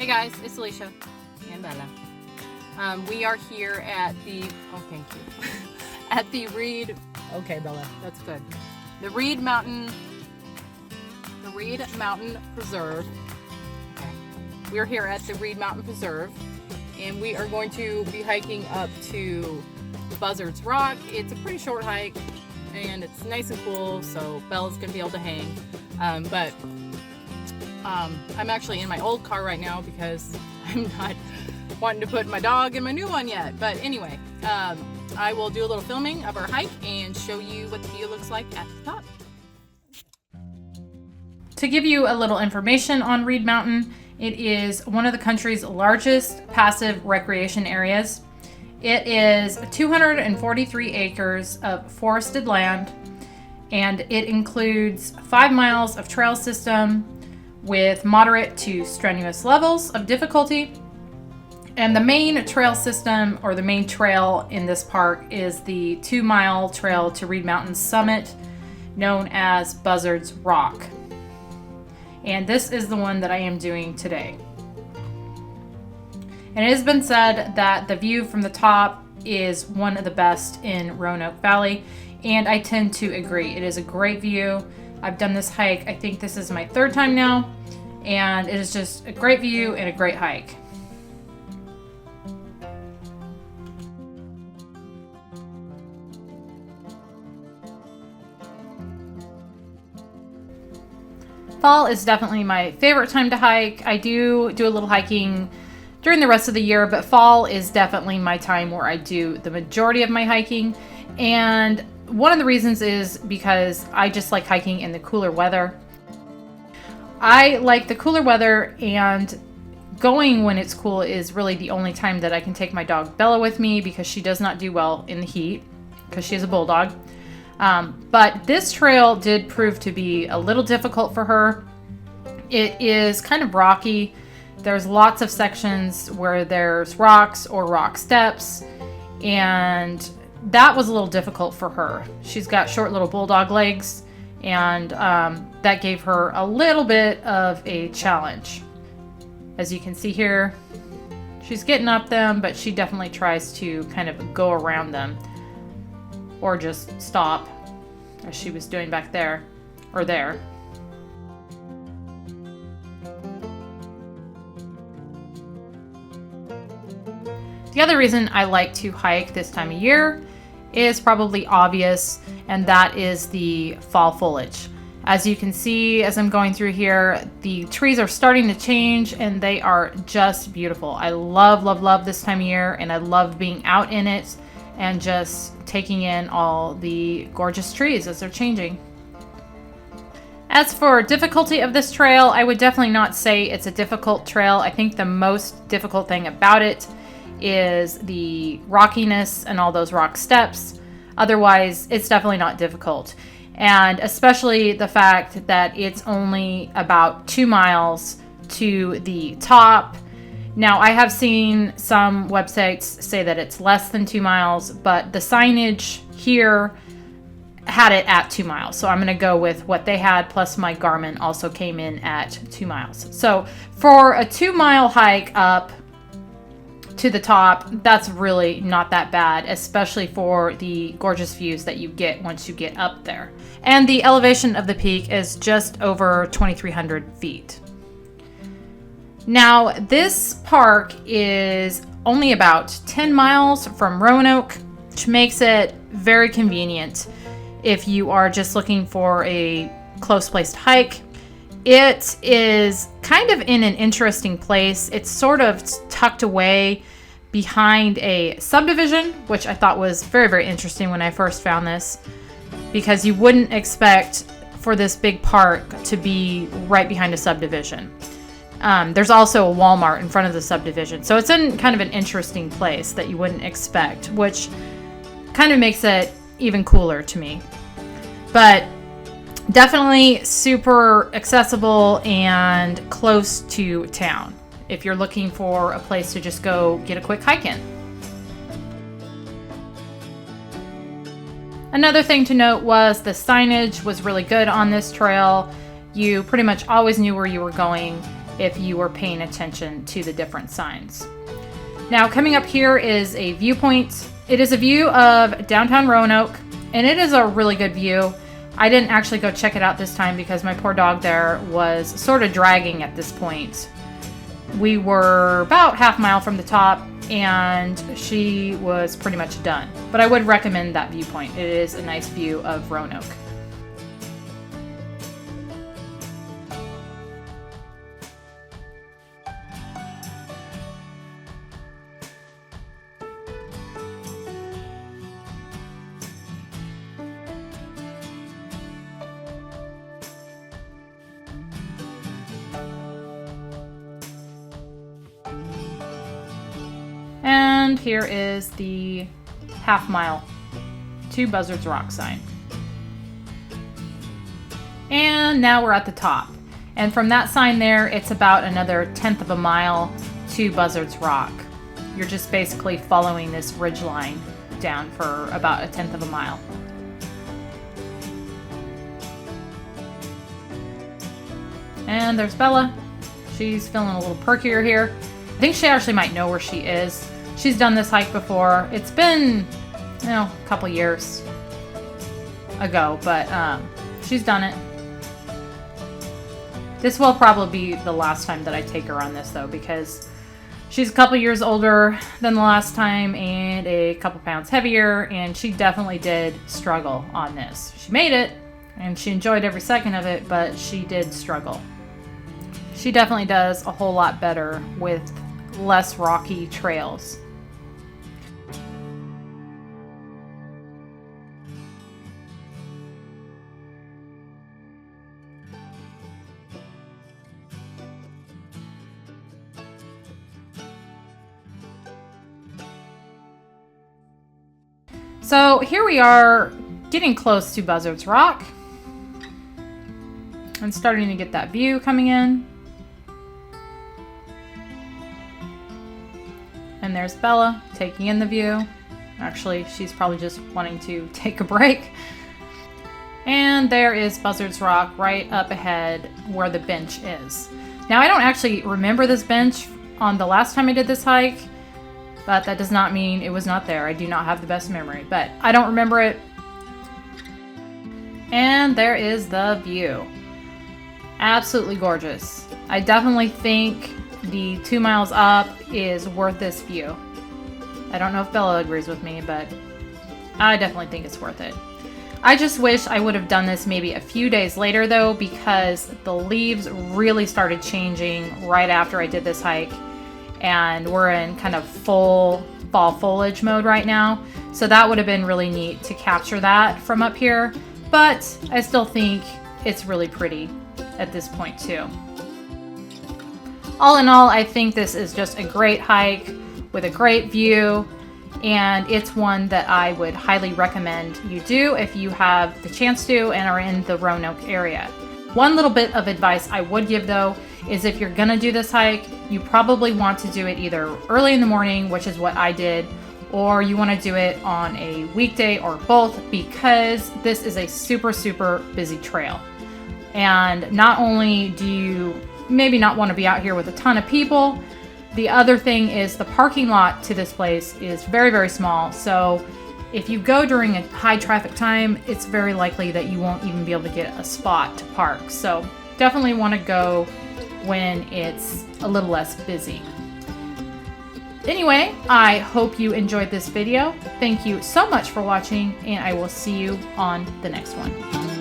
guys, it's Alicia and Bella. We are here at the, oh thank you, at the Reed, okay Bella, that's good. The Reed Mountain Preserve. Okay. We're here at the Reed Mountain Preserve and we are going to be hiking up to the Buzzard Rock. It's a pretty short hike and it's nice and cool, so Bella's gonna be able to hang. I'm actually in my old car right now because I'm not wanting to put my dog in my new one yet. But anyway, I will do a little filming of our hike and show you what the view looks like at the top. To give you a little information on Reed Mountain, it is one of the country's largest passive recreation areas. It is 243 acres of forested land, and it includes 5 miles of trail system with moderate to strenuous levels of difficulty. And the main trail system, or the main trail in this park, is the 2-mile trail to Reed Mountain's summit, known as Buzzard Rock. And this is the one that I am doing today. And it has been said that the view from the top is one of the best in Roanoke Valley, and I tend to agree. It is a great view. I've done this hike, I think this is my 3rd time now, and it is just a great view and a great hike. Fall is definitely my favorite time to hike. I do a little hiking during the rest of the year, but fall is definitely my time where I do the majority of my hiking. And one of the reasons is because I just like hiking in the cooler weather. I like the cooler weather, and going when it's cool is really the only time that I can take my dog Bella with me, because she does not do well in the heat because she is a bulldog. But this trail did prove to be a little difficult for her. It is kind of rocky. There's lots of sections where there's rocks or rock steps, and that was a little difficult for her. She's got short little bulldog legs, and that gave her a little bit of a challenge. As you can see here, she's getting up them, but she definitely tries to kind of go around them or just stop, as she was doing back there or there. The other reason I like to hike this time of year is probably obvious, and that is the fall foliage. As you can see, as I'm going through here, the trees are starting to change and they are just beautiful. I love this time of year, and I love being out in it and just taking in all the gorgeous trees as they're changing. As for difficulty of this trail, I would definitely not say it's a difficult trail. I think the most difficult thing about it is the rockiness and all those rock steps. Otherwise, it's definitely not difficult. And especially the fact that it's only about 2 miles to the top. Now, I have seen some websites say that it's less than 2 miles, but the signage here had it at 2 miles. So I'm going to go with what they had, plus my Garmin also came in at 2 miles. So for a 2-mile hike up to the top, that's really not that bad, especially for the gorgeous views that you get once you get up there. And the elevation of the peak is just over 2,300 feet. Now, this park is only about 10 miles from Roanoke, which makes it very convenient if you are just looking for a close place to hike. It is kind of in an interesting place. It's sort of tucked away behind a subdivision, which I thought was very interesting when I first found this, because you wouldn't expect for this big park to be right behind a subdivision. There's also a Walmart in front of the subdivision, so it's in kind of an interesting place that you wouldn't expect, which kind of makes it even cooler to me. But definitely super accessible and close to town if you're looking for a place to just go get a quick hike in. Another thing to note was the signage was really good on this trail. You pretty much always knew where you were going, if you were paying attention to the different signs. Now, coming up here is a viewpoint. It is a view of downtown Roanoke, and it is a really good view. I didn't actually go check it out this time because my poor dog there was sort of dragging at this point. We were about half mile from the top, and she was pretty much done. But I would recommend that viewpoint. It is a nice view of Roanoke. And here is the half-mile to Buzzard Rock sign. And now we're at the top. And from that sign there, it's about another 1/10 of a mile to Buzzard's Rock. You're just basically following this ridge line down for about a 1/10 of a mile. And there's Bella. She's feeling a little perkier here. I think she actually might know where she is. She's done this hike before. It's been, a couple years ago, but she's done it. This will probably be the last time that I take her on this, though, because she's a couple years older than the last time and a couple pounds heavier, and she definitely did struggle on this. She made it, and she enjoyed every second of it, but she did struggle. She definitely does a whole lot better with less rocky trails. So here we are getting close to Buzzard's Rock. I'm starting to get that view coming in. And there's Bella taking in the view. Actually, she's probably just wanting to take a break. And there is Buzzard's Rock right up ahead where the bench is. Now, I don't actually remember this bench on the last time I did this hike, but that does not mean it was not there. I do not have the best memory, but I don't remember it. And there is the view. Absolutely gorgeous. I definitely think the 2 miles up is worth this view. I don't know if Bella agrees with me, but I definitely think it's worth it. I just wish I would have done this maybe a few days later, though, because the leaves really started changing right after I did this hike. And we're in kind of full fall foliage mode right now. So that would have been really neat to capture that from up here. But I still think it's really pretty at this point too. All in all, I think this is just a great hike with a great view. And it's one that I would highly recommend you do if you have the chance to and are in the Roanoke area. One little bit of advice I would give, though, is if you're gonna do this hike, you probably want to do it either early in the morning, which is what I did, or you want to do it on a weekday or both, because this is a super, super busy trail. And not only do you maybe not want to be out here with a ton of people, the other thing is the parking lot to this place is very, very small. So if you go during a high traffic time, it's very likely that you won't even be able to get a spot to park. So definitely want to go when it's a little less busy. Anyway, I hope you enjoyed this video. Thank you so much for watching, and I will see you on the next one.